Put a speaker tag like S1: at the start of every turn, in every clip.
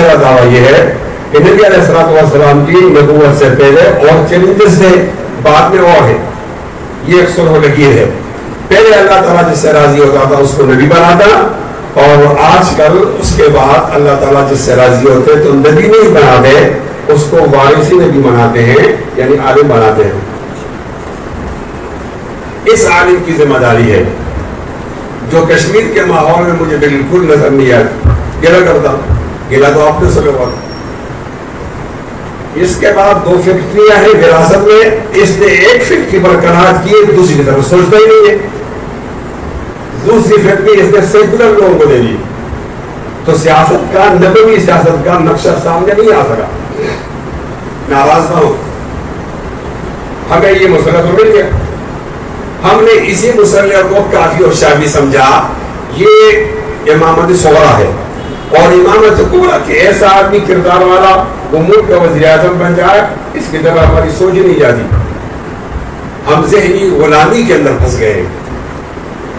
S1: میرا دعویٰ یہ ہے کہ نبی علیہ السلام کی نبوت سے پہلے اور چیلنجز تھے، بعد میں اور ہے. یہ ایک سر و لکیر ہے. پہلے اللہ تعالیٰ جس سے راضی ہوتا تھا اس کو نبی بناتا، اور آج کل اس کے بعد اللہ تعالیٰ جس سے راضی ہوتے تو نبی نہیں بناتے، اس کو وارث نبی بناتے ہیں، یعنی عالم بناتے ہیں. اس عالم کی ذمہ داری ہے جو کشمیر کے ماحول میں مجھے بالکل نظر نہیں آتا. گلا کرتا گلا تو آپ نے سب ہوا. اس کے بعد 2 فیکٹریاں ہیں وراثت میں، اس نے ایک فیکٹری برقرار کی، دوسری کی طرف سوچتا ہی نہیں ہے. دوسری فیکٹری اس نے سیکولر لوگوں کو دے دی. تو سیاست کا نبوی سیاست کا نقشہ سامنے نہیں آ سکا. ناراض نہ ہو، ہمیں یہ مسئلہ تو مل گیا. ہم نے اسی مسئلے کو کافی اور شافی سمجھا. یہ امامت صغرا ہے، اور امامت کبریٰ کہ ایسا آدمی کردار والا وہ ملک کا وزیر اعظم بن جائے، اس کی طرح ہماری سوچ نہیں جاتی. ہم ذہنی غلامی کے اندر پھنس گئے.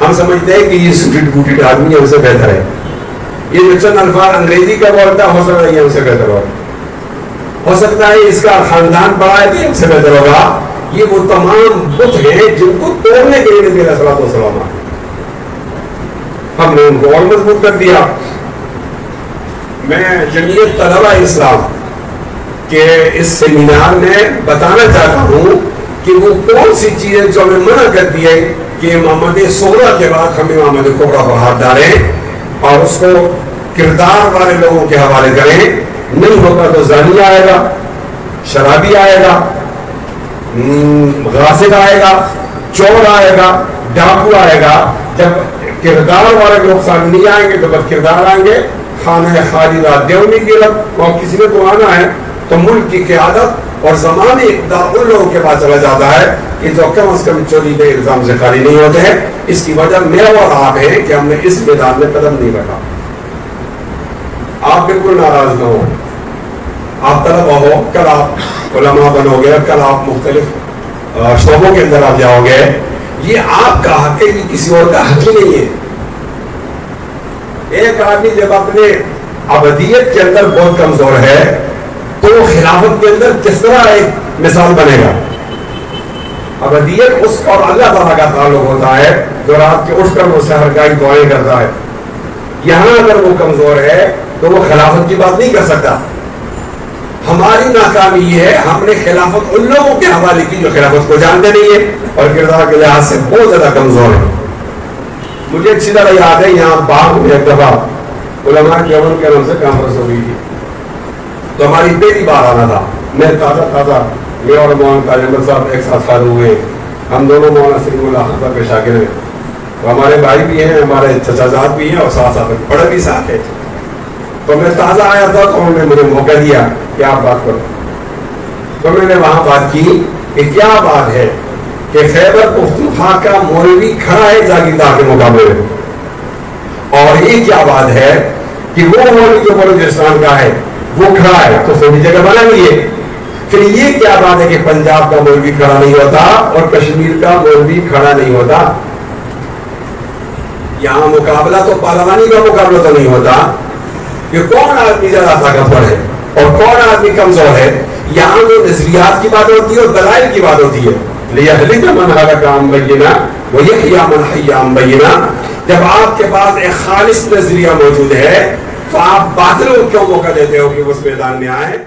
S1: ہم سمجھتے ہیں کہ یہ سوٹڈ بوٹڈ آدمی ہم سے بہتر ہے. یہ جو چند الفاظ انگریزی کا بولتا ہو سکتا ہے یہ ہم سے بہتر ہوگا، ہو سکتا ہے اس کا خاندان بڑا ہے تو ہم سے بہتر ہوگا. یہ وہ تمام بت ہیں جن کو توڑنے کے لیے نبی علیہ السلام آئے. ہم نے ان کو اور مضبوط کر دیا. میں جمعیت طلبہ اسلام کے اس سیمینار میں بتانا چاہتا ہوں کہ وہ کون سی چیزیں جو ہمیں منع کرتی ہے کہ امامت صغرا کے بعد ہم امامت کبریٰ پر ہاتھ ڈالیں اور اس کو کردار والے لوگوں کے حوالے کریں. نہیں ہوگا تو زانی آئے گا، شرابی آئے گا، غاصب آئے گا، چور آئے گا، ڈاکو آئے گا. جب کردار والے لوگ سامنے نہیں آئیں گے تو بد کردار آئیں گے. خانہ خالدہ دیونی کی رب، اور کسی نے تو آنا ہے تو ملک کی قیادت اور زمانی اقتدار ان لوگوں کے پاس چلا جاتا ہے کہ جو کم از کم چوری کے الزام سے خالی نہیں ہوتے ہیں. اس کی وجہ میرا اور آپ ہے کہ ہم نے اس میدان میں قدم نہیں رکھا. آپ بالکل ناراض نہ ہو. آپ طلبہ ہو، کل آپ علماء بنو گے، کل آپ مختلف شعبوں کے اندر آپ جاؤ گے. یہ آپ کا حق ہے، یہ کسی اور کا حق ہی نہیں ہے. ایک آدمی جب اپنے ابدیت کے اندر بہت کمزور ہے تو وہ خلافت کے اندر کس طرح ایک مثال بنے گا؟ ابدیت اس اور اللہ تعالیٰ کا تعلق ہوتا ہے جو رات کے اٹھ کر وہ سحرگاہی دعائیں کرتا ہے. یہاں اگر وہ کمزور ہے تو وہ خلافت کی بات نہیں کر سکتا. ہماری ناکامی یہ ہے ہم نے خلافت ان لوگوں کے حوالے کی جو خلافت کو جانتے نہیں ہیں اور کردار کے لحاظ سے بہت زیادہ کمزور ہیں. مجھے اچھی طرح یاد ہے یہاں باغ میں ایک دفعہ علماء کے عمل کے نام سے کانفرنس ہو گئی تھی. تو ہماری پہلی بار آنا تھا. میں تازہ میں اور مولانا تاج احمد صاحب ایک ساتھ فارغ ہوئے. ہم دونوں مولانا سلیم اللہ خان صاحب کے شاگرد ہیں. تو ہمارے بھائی بھی ہیں، ہمارے چچا زاد بھی ہیں، اور ساتھ ساتھ بڑے بھی ساتھ ہیں. تو میں تازہ آیا تھا تو انہوں نے مجھے موقع دیا کہ آپ بات کرو. تو میں نے وہاں بات کی کہ کیا بات ہے کہ خیبر پختونخوا کا مولوی کھڑا ہے جاگیردار کے مقابلے میں، اور یہ کیا بات ہے کہ وہ مولوی جو بلوچستان کا ہے وہ کھڑا ہے تو تھوڑی جگہ بنا لیے. پھر یہ کیا بات ہے کہ پنجاب کا مولوی کھڑا نہیں ہوتا اور کشمیر کا مولوی کھڑا نہیں ہوتا؟ یہاں مقابلہ تو پارلیمانی کا مقابلہ تو نہیں ہوتا کہ کون آدمی زیادہ طاقتور ہے اور کون آدمی کمزور ہے. یہاں تو نظریات کی بات ہوتی ہے اور دلائل کی بات ہوتی ہے. لِيَهْلِكَ مَنْ هَلَكَ عَنْ بَيِّنَةٍ وَيَحْيَىٰ مَنْ حَيَّ عَنْ بَيِّنَةٍ. جب آپ کے پاس ایک خالص نظریہ موجود ہے تو آپ باطل کو کیوں موقع دیتے ہو کہ اس میدان میں آئے؟